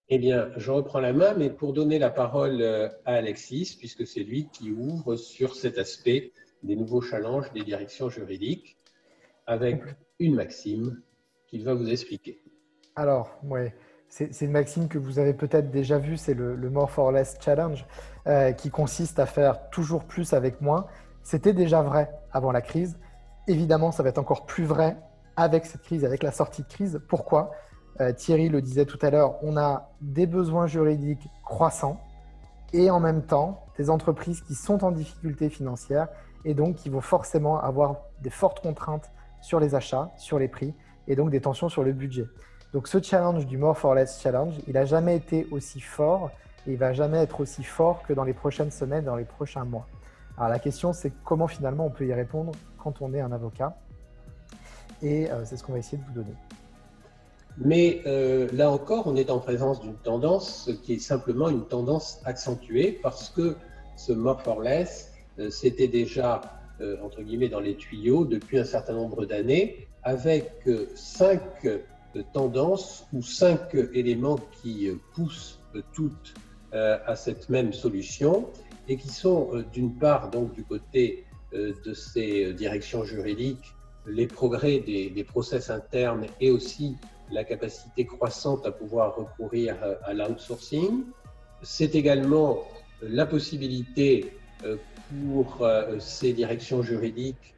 Eh bien, je reprends la main, mais pour donner la parole à Alexis, puisque c'est lui qui ouvre sur cet aspect des nouveaux challenges des directions juridiques, avec une maxime qu'il va vous expliquer. Alors, ouais, c'est une maxime que vous avez peut-être déjà vue, c'est le More for Less Challenge, qui consiste à faire toujours plus avec moins. C'était déjà vrai avant la crise. Évidemment, ça va être encore plus vrai avec cette crise, avec la sortie de crise. Pourquoi? Thierry le disait tout à l'heure, on a des besoins juridiques croissants et en même temps des entreprises qui sont en difficulté financière et donc qui vont forcément avoir des fortes contraintes sur les achats, sur les prix et donc des tensions sur le budget. Donc ce challenge du More for Less Challenge, il n'a jamais été aussi fort et il va jamais être aussi fort que dans les prochaines semaines, dans les prochains mois. Alors la question, c'est comment finalement on peut y répondre quand on est un avocat, et c'est ce qu'on va essayer de vous donner. Mais là encore, on est en présence d'une tendance qui est simplement une tendance accentuée parce que ce more for less, c'était déjà, entre guillemets, dans les tuyaux depuis un certain nombre d'années, avec 5 tendances ou 5 éléments qui poussent toutes à cette même solution et qui sont d'une part donc du côté de ces directions juridiques, les progrès des process internes et aussi la capacité croissante à pouvoir recourir à l'outsourcing. C'est également la possibilité pour ces directions juridiques,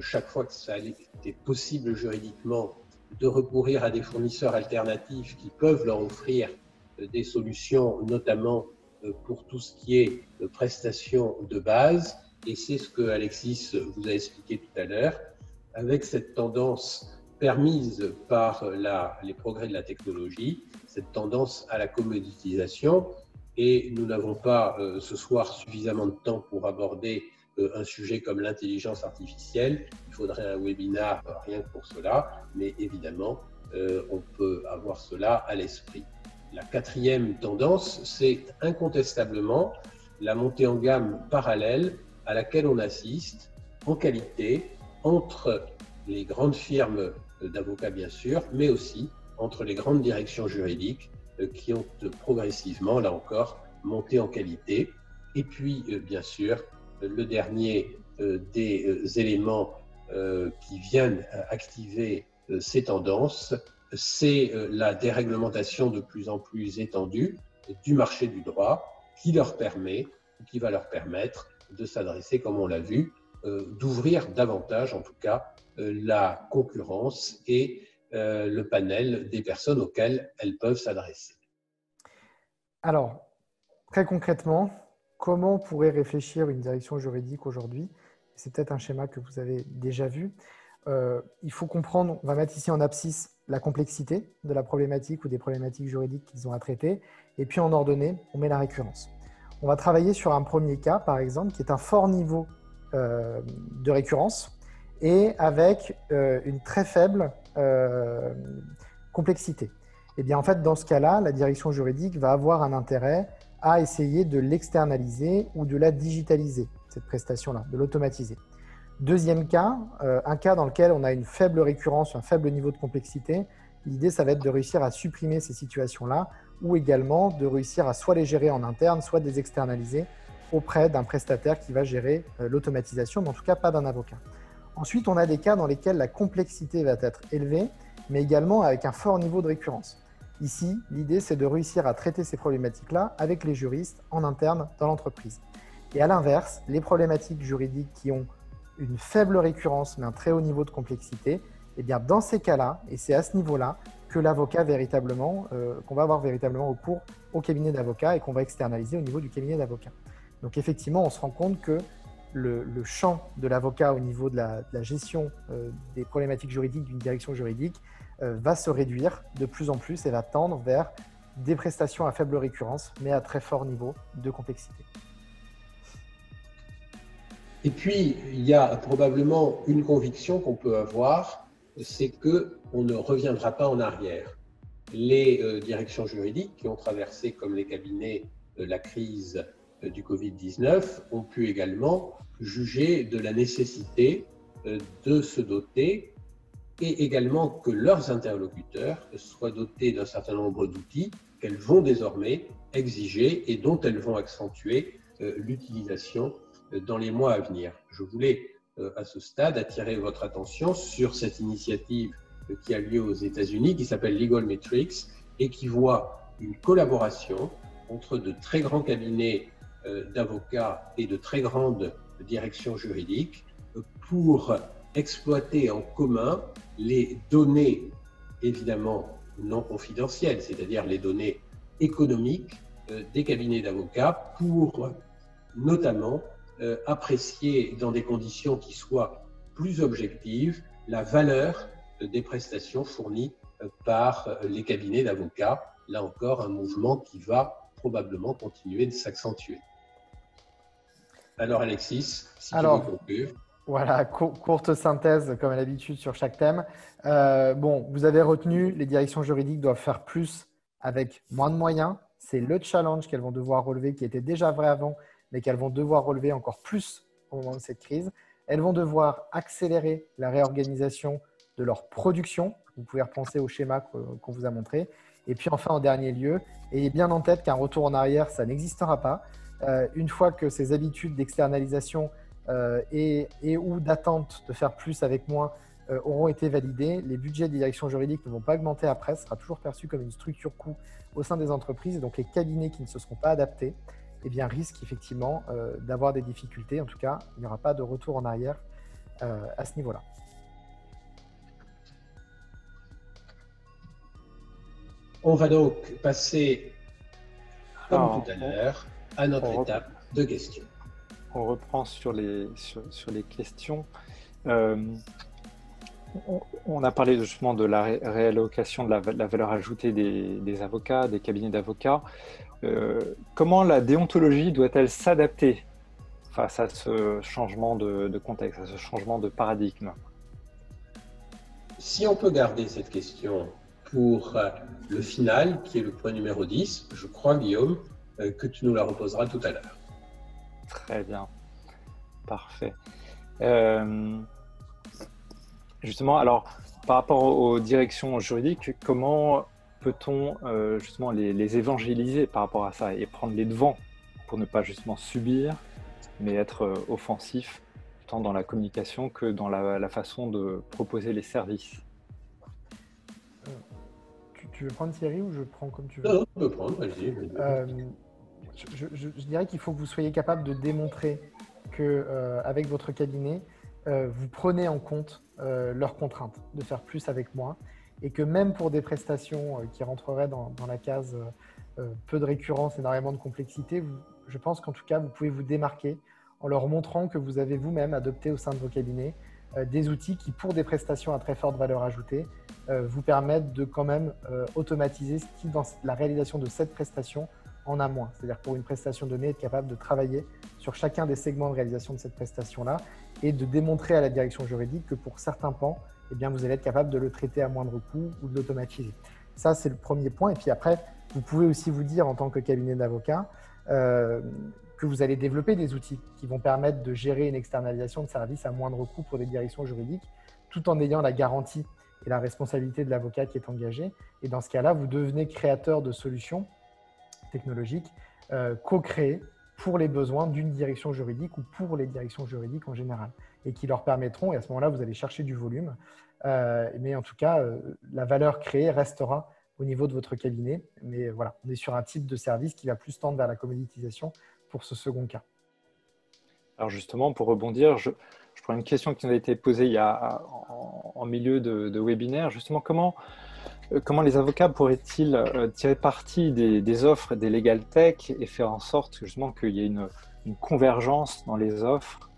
chaque fois que ça était possible juridiquement, de recourir à des fournisseurs alternatifs qui peuvent leur offrir des solutions, notamment pour tout ce qui est prestations de base. Et c'est ce que Alexis vous a expliqué tout à l'heure, avec cette tendance permise par les progrès de la technologie, cette tendance à la commoditisation. Et nous n'avons pas ce soir suffisamment de temps pour aborder un sujet comme l'intelligence artificielle. Il faudrait un webinaire rien que pour cela, mais évidemment, on peut avoir cela à l'esprit. La quatrième tendance, c'est incontestablement la montée en gamme parallèle à laquelle on assiste en qualité entre les grandes firmes d'avocats bien sûr, mais aussi entre les grandes directions juridiques qui ont progressivement, là encore, monté en qualité. Et puis, bien sûr, le dernier des éléments qui viennent activer ces tendances, c'est la déréglementation de plus en plus étendue du marché du droit qui leur permet, qui va leur permettre de s'adresser, comme on l'a vu, d'ouvrir davantage, en tout cas, la concurrence et le panel des personnes auxquelles elles peuvent s'adresser. Alors, très concrètement, comment pourrait réfléchir une direction juridique aujourd'hui? C'est peut-être un schéma que vous avez déjà vu. Il faut comprendre, on va mettre ici en abscisse la complexité de la problématique ou des problématiques juridiques qu'ils ont à traiter. Et puis en ordonnée, on met la récurrence. On va travailler sur un premier cas, par exemple, qui est un fort niveau de récurrence et avec une très faible complexité. Et bien en fait, dans ce cas-là, la direction juridique va avoir un intérêt à essayer de l'externaliser ou de la digitaliser, cette prestation-là, de l'automatiser. Deuxième cas, un cas dans lequel on a une faible récurrence, un faible niveau de complexité. L'idée, ça va être de réussir à supprimer ces situations-là ou également de réussir à soit les gérer en interne, soit de les externaliser auprès d'un prestataire qui va gérer l'automatisation, mais en tout cas pas d'un avocat. Ensuite, on a des cas dans lesquels la complexité va être élevée, mais également avec un fort niveau de récurrence. Ici, l'idée, c'est de réussir à traiter ces problématiques-là avec les juristes en interne dans l'entreprise. Et à l'inverse, les problématiques juridiques qui ont une faible récurrence, mais un très haut niveau de complexité, eh bien dans ces cas-là, et c'est à ce niveau-là que l'avocat véritablement, qu'on va avoir véritablement recours au cabinet d'avocat et qu'on va externaliser au niveau du cabinet d'avocat. Donc effectivement, on se rend compte que le champ de l'avocat au niveau de la gestion des problématiques juridiques d'une direction juridique va se réduire de plus en plus et va tendre vers des prestations à faible récurrence, mais à très fort niveau de complexité. Et puis, il y a probablement une conviction qu'on peut avoir, c'est qu'on ne reviendra pas en arrière. Les directions juridiques qui ont traversé, comme les cabinets, la crise du Covid-19 ont pu également juger de la nécessité de se doter et également que leurs interlocuteurs soient dotés d'un certain nombre d'outils qu'elles vont désormais exiger et dont elles vont accentuer l'utilisation dans les mois à venir. Je voulais à ce stade attirer votre attention sur cette initiative qui a lieu aux États-Unis, qui s'appelle Legal Metrics et qui voit une collaboration entre de très grands cabinets d'avocats et de très grandes directions juridiques pour exploiter en commun les données, évidemment non confidentielles, c'est-à-dire les données économiques des cabinets d'avocats pour notamment apprécier dans des conditions qui soient plus objectives la valeur des prestations fournies par les cabinets d'avocats. Là encore, un mouvement qui va probablement continuer de s'accentuer. Alors Alexis, si tu veux conclure. Voilà, courte synthèse comme à l'habitude sur chaque thème. Bon, vous avez retenu, les directions juridiques doivent faire plus avec moins de moyens. C'est le challenge qu'elles vont devoir relever, qui était déjà vrai avant, mais qu'elles vont devoir relever encore plus au moment de cette crise. Elles vont devoir accélérer la réorganisation de leur production. Vous pouvez repenser au schéma qu'on vous a montré. Et puis enfin, en dernier lieu, ayez bien en tête qu'un retour en arrière, ça n'existera pas. Une fois que ces habitudes d'externalisation et ou d'attente de faire plus avec moins auront été validées, les budgets des directions juridiques ne vont pas augmenter après, ce sera toujours perçu comme une structure coût au sein des entreprises. Et donc les cabinets qui ne se seront pas adaptés eh bien, risquent effectivement d'avoir des difficultés. En tout cas, il n'y aura pas de retour en arrière à ce niveau-là. On va donc passer, comme tout à l'heure, à notre étape de questions. On reprend sur les questions. On a parlé justement de la réallocation de la valeur ajoutée des avocats, des cabinets d'avocats. Comment la déontologie doit-elle s'adapter face à ce changement de contexte, à ce changement de paradigme? Si on peut garder cette question pour le final, qui est le point numéro 10, je crois, Guillaume, que tu nous la reposeras tout à l'heure. Très bien. Parfait. Justement, alors, par rapport aux directions juridiques, comment peut-on justement les évangéliser par rapport à ça et prendre les devants pour ne pas justement subir, mais être offensif, tant dans la communication que dans la façon de proposer les services? Tu veux prendre Thierry ou je prends comme tu veux? Non, on peut prendre, vas-y. Je dirais qu'il faut que vous soyez capable de démontrer qu'avec votre cabinet, vous prenez en compte leurs contraintes, de faire plus avec moins, et que même pour des prestations qui rentreraient dans la case peu de récurrence, énormément de complexité, je pense qu'en tout cas, vous pouvez vous démarquer en leur montrant que vous avez vous-même adopté au sein de vos cabinets des outils qui, pour des prestations à très forte valeur ajoutée, vous permettent de quand même automatiser ce qui, dans la réalisation de cette prestation, en a moins. C'est-à-dire pour une prestation donnée, être capable de travailler sur chacun des segments de réalisation de cette prestation-là et de démontrer à la direction juridique que pour certains pans, eh bien, vous allez être capable de le traiter à moindre coût ou de l'automatiser. Ça, c'est le premier point. Et puis après, vous pouvez aussi vous dire en tant que cabinet d'avocats que vous allez développer des outils qui vont permettre de gérer une externalisation de services à moindre coût pour des directions juridiques, tout en ayant la garantie et la responsabilité de l'avocat qui est engagé. Et dans ce cas-là, vous devenez créateur de solutions technologiques co-créées pour les besoins d'une direction juridique ou pour les directions juridiques en général et qui leur permettront, et à ce moment-là, vous allez chercher du volume, mais en tout cas, la valeur créée restera au niveau de votre cabinet. Mais voilà, on est sur un type de service qui va plus tendre vers la commoditisation pour ce second cas. Alors justement, pour rebondir, je prends une question qui nous a été posée en milieu de webinaire. Justement, comment les avocats pourraient-ils tirer parti des offres des legal tech et faire en sorte justement qu'il y ait une convergence dans les offres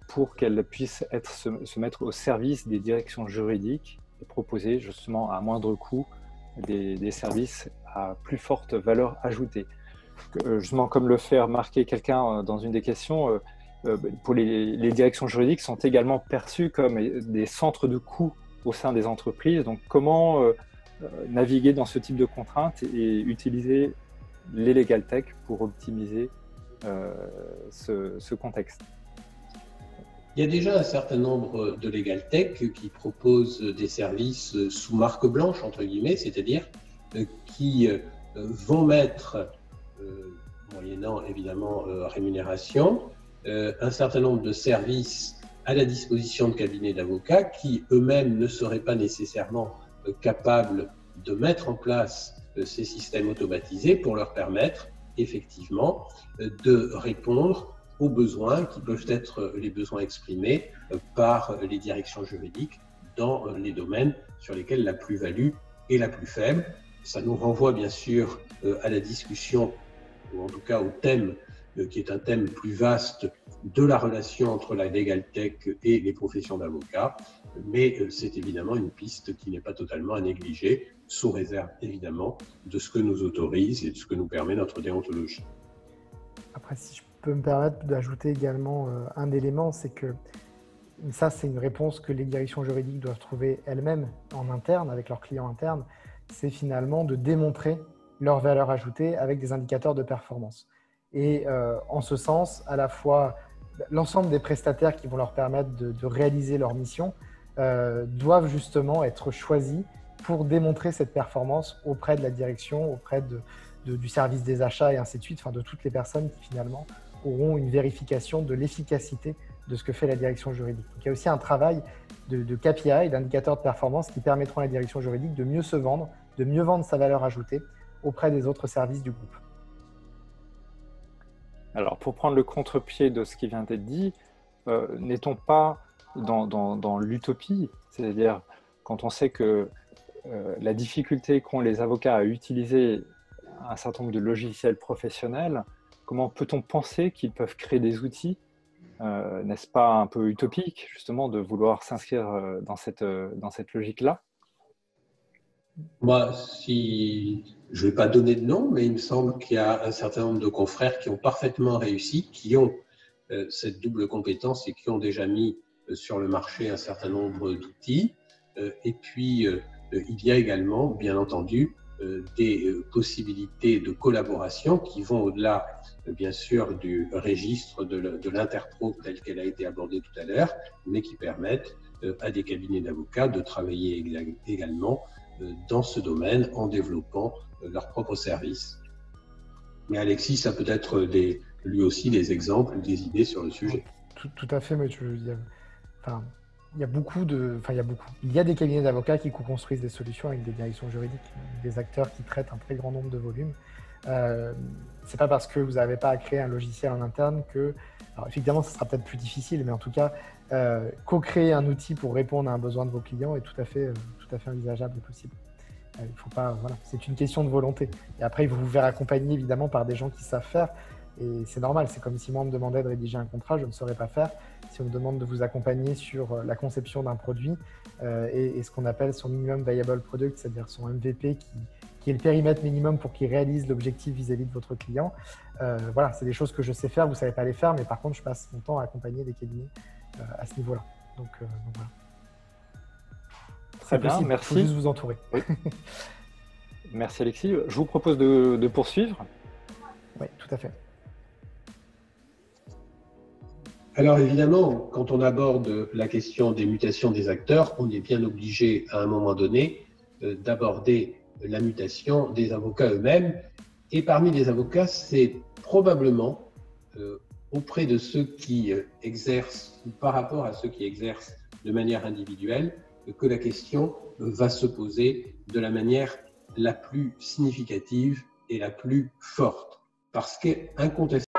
pour qu'elles puissent se mettre au service des directions juridiques et proposer justement à moindre coût des services à plus forte valeur ajoutée. Justement, comme le fait remarquer quelqu'un dans une des questions, pour les directions juridiques sont également perçues comme des centres de coûts au sein des entreprises. Donc, comment naviguer dans ce type de contraintes et utiliser les legal tech pour optimiser ce contexte? Il y a déjà un certain nombre de Legal Tech qui proposent des services sous marque blanche, entre guillemets, c'est-à-dire qui vont mettre, moyennant évidemment rémunération, un certain nombre de services à la disposition de cabinets d'avocats qui eux-mêmes ne seraient pas nécessairement capables de mettre en place ces systèmes automatisés pour leur permettre effectivement de répondre aux besoins qui peuvent être les besoins exprimés par les directions juridiques dans les domaines sur lesquels la plus-value est la plus faible. Ça nous renvoie bien sûr à la discussion, ou en tout cas au thème qui est un thème plus vaste de la relation entre la Legal Tech et les professions d'avocats, mais c'est évidemment une piste qui n'est pas totalement à négliger, sous réserve évidemment de ce que nous autorise et de ce que nous permet notre déontologie. Après, si je peux me permettre d'ajouter également un élément, c'est que ça, c'est une réponse que les directions juridiques doivent trouver elles-mêmes en interne, avec leurs clients internes, c'est finalement de démontrer leur valeur ajoutée avec des indicateurs de performance. Et en ce sens, à la fois, l'ensemble des prestataires qui vont leur permettre de réaliser leur mission doivent justement être choisis pour démontrer cette performance auprès de la direction, auprès du service des achats et ainsi de suite, enfin de toutes les personnes qui finalement auront une vérification de l'efficacité de ce que fait la direction juridique. Donc, il y a aussi un travail de KPI, d'indicateurs de performance qui permettront à la direction juridique de mieux se vendre, de mieux vendre sa valeur ajoutée auprès des autres services du groupe. Alors, pour prendre le contre-pied de ce qui vient d'être dit, n'est-on pas dans l'utopie? C'est-à-dire, quand on sait que la difficulté qu'ont les avocats à utiliser un certain nombre de logiciels professionnels, comment peut-on penser qu'ils peuvent créer des outils? N'est-ce pas un peu utopique, justement, de vouloir s'inscrire dans cette logique-là? Moi, si je ne vais pas donner de nom, mais il me semble qu'il y a un certain nombre de confrères qui ont parfaitement réussi, qui ont cette double compétence et qui ont déjà mis sur le marché un certain nombre d'outils. Et puis, il y a également, bien entendu, des possibilités de collaboration qui vont au-delà, bien sûr, du registre de l'interpro tel qu'elle a été abordée tout à l'heure, mais qui permettent à des cabinets d'avocats de travailler également dans ce domaine en développant leurs propres services. Mais Alexis, ça peut être lui aussi des exemples, des idées sur le sujet. Tout à fait, mais il y a des cabinets d'avocats qui co-construisent des solutions avec des directions juridiques, des acteurs qui traitent un très grand nombre de volumes. C'est pas parce que vous n'avez pas à créer un logiciel en interne que, alors effectivement, ce sera peut-être plus difficile, mais en tout cas, co-créer un outil pour répondre à un besoin de vos clients est tout à fait envisageable et possible. Il faut pas, voilà, c'est une question de volonté. Et après, il faut vous faire accompagner évidemment par des gens qui savent faire. Et c'est normal, c'est comme si moi on me demandait de rédiger un contrat, je ne saurais pas faire. Si on me demande de vous accompagner sur la conception d'un produit et ce qu'on appelle son minimum viable product, c'est-à-dire son MVP qui est le périmètre minimum pour qu'il réalise l'objectif vis-à-vis de votre client. Voilà, c'est des choses que je sais faire, vous ne savez pas les faire, mais par contre, je passe mon temps à accompagner des cabinets à ce niveau-là. Donc voilà. Très bien, merci. Il faut juste vous entourer. Oui. Merci Alexis. Je vous propose de poursuivre. Oui, tout à fait. Alors évidemment, quand on aborde la question des mutations des acteurs, on est bien obligé à un moment donné d'aborder la mutation des avocats eux-mêmes. Et parmi les avocats, c'est probablement auprès de ceux qui exercent, ou par rapport à ceux qui exercent de manière individuelle, que la question va se poser de la manière la plus significative et la plus forte. Parce qu'incontestablement,